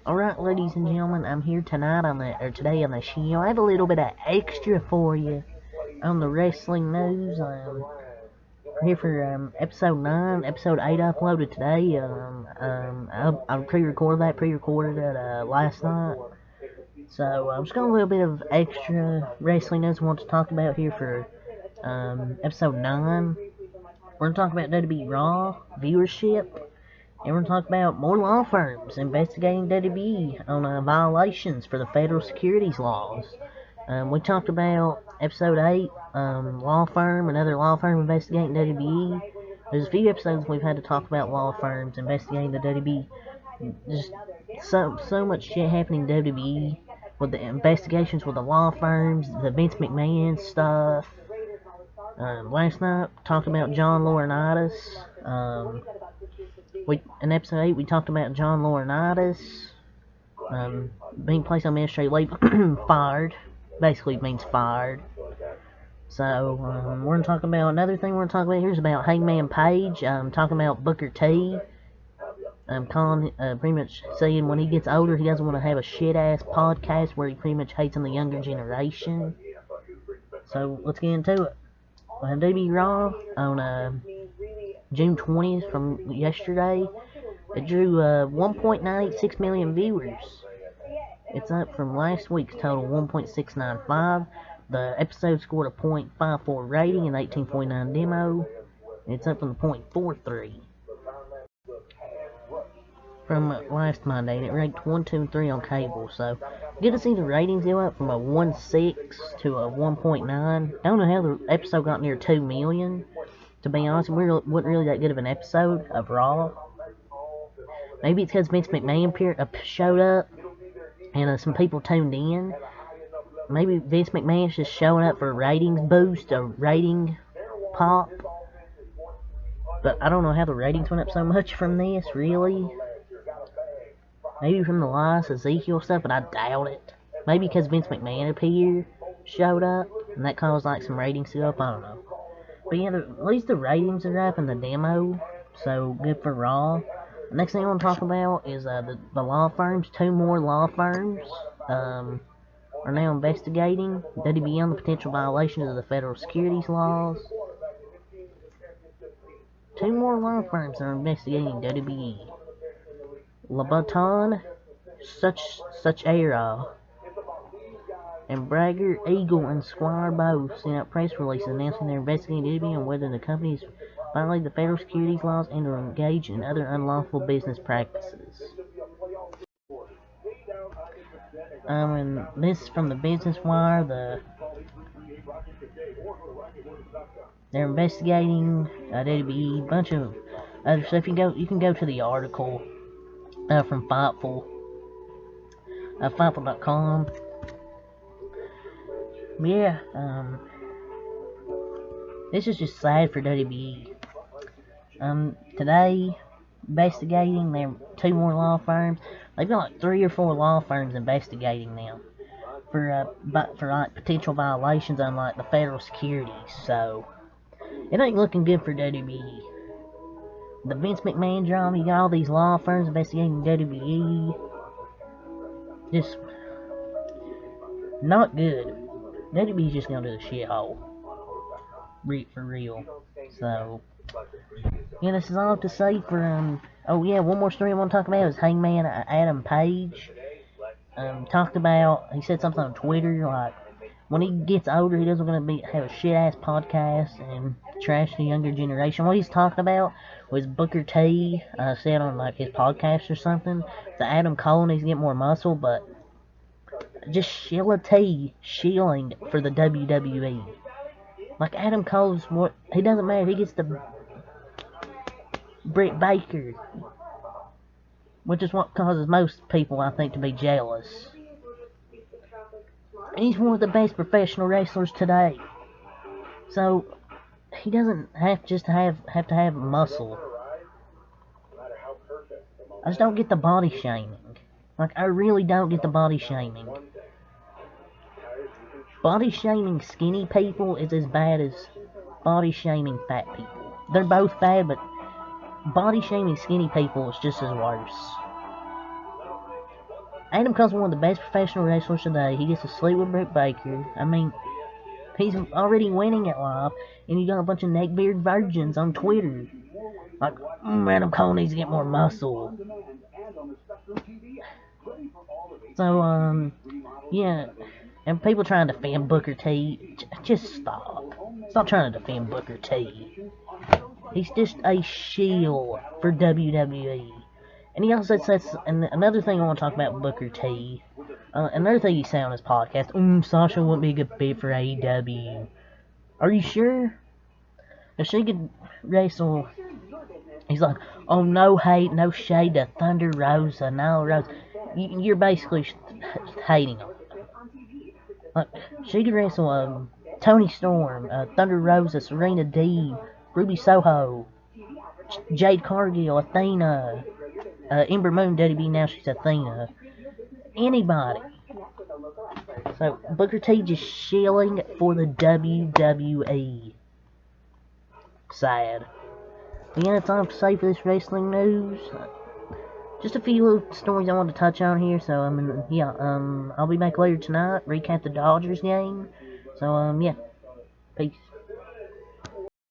Alright, ladies and gentlemen, I'm here tonight today on the show. I have a little bit of extra for you on the wrestling news. We're here for episode 9, episode 8 uploaded today. I pre-recorded it last night. So I'm just got a little bit of extra wrestling news I want to talk about here for episode 9. We're going to talk about WWE Raw viewership. And we're going to talk about more law firms investigating WWE on violations for the federal securities laws. We talked about episode 8, another law firm investigating WWE. There's a few episodes we've had to talk about law firms investigating the WWE. Just so much shit happening in WWE with the investigations with the law firms, the Vince McMahon stuff. Last night, talked about John Laurinaitis. In episode 8, we talked about John Laurinaitis being placed on administrative leave, fired. Basically means fired. So, we're going to talk about another thing we're going to talk about here is about Hangman Page. Talking about Booker T. Colin pretty much saying when he gets older, he doesn't want to have a shit-ass podcast where he pretty much hates on the younger generation. So, let's get into it. WWE Raw on June 20th from yesterday. It drew 1.986 million viewers. It's up from last week's total 1.695. The episode scored a .54 rating and 18.9 demo. It's up from the .43 from last Monday, and it ranked 1, 2, and 3 on cable. So good to see the ratings go up from a 1.6 to a 1.9. Don't know how the episode got near 2 million. To be honest, it wasn't really that good of an episode of Raw. Maybe it's because Vince McMahon showed up and some people tuned in. Maybe Vince McMahon's just showing up for a ratings boost, a rating pop. But I don't know how the ratings went up so much from this, really. Maybe from the last Ezekiel stuff, but I doubt it. Maybe because Vince McMahon showed up, and that caused like some ratings to go up, I don't know. But yeah, at least the ratings are up in the demo, so good for Raw. The next thing I want to talk about is the law firms. 2 more law firms are now investigating WWE on the potential violations of the federal securities laws. 2 more law firms are investigating WWE. Louboutin, such era, and Braggart, Eagle, and Squire both sent out press releases announcing they're investigating WWE on whether the companies violate the federal securities laws and are engaged in other unlawful business practices. And this is from the Business Wire. They're investigating WWE, bunch of other stuff. You can go to the article from Fightful, Fightful.com. Yeah, this is just sad for WWE. Today, investigating their 2 more law firms. They've got like 3 or 4 law firms investigating them for like potential violations on like the federal securities. So it ain't looking good for WWE. The Vince McMahon drama, you got all these law firms investigating WWE. Just not good. WWE's just gonna do the shithole. For real. So yeah, this is all to say for oh yeah, one more story I want to talk about is Hangman Adam Page. Talked about, he said something on Twitter like when he gets older he doesn't have a shit ass podcast and trash the younger generation. What he's talking about was Booker T said on like his podcast or something that Adam Cole needs to get more muscle, but just Sheila T shilling for the WWE. Like Adam Cole's more, he doesn't matter, he gets the Britt Baker, which is what causes most people, I think, to be jealous. And he's one of the best professional wrestlers today. So he doesn't have to have muscle. I just don't get the body shaming. Like, I really don't get the body shaming. Body shaming skinny people is as bad as body shaming fat people. They're both bad, but body shaming skinny people is just as worse. Adam Cole's one of the best professional wrestlers today. He gets to sleep with Britt Baker. I mean, he's already winning at live, and you got a bunch of neckbeard virgins on Twitter. Like, Adam Cole needs to get more muscle. So, yeah. And people trying to defend Booker T, just stop. Stop trying to defend Booker T. He's just a shield for WWE. And he also says, and another thing I want to talk about Booker T, another thing he said on his podcast, Sasha wouldn't be a good fit for AEW. Are you sure? If she could wrestle, he's like, oh, no hate, no shade to Thunder Rosa, no Rosa. You're basically hating him. Like, she could wrestle Tony Storm, Thunder Rosa, Serena Deeb, Ruby Soho, Jade Cargill, Athena, Ember Moon, WWE, now she's Athena. Anybody. So, Booker T just shilling for the WWE. Sad. But yeah, that's all I have to say for this wrestling news. Just a few little stories I wanted to touch on here. So, I'll be back later tonight, recap the Dodgers game. So, yeah. Peace.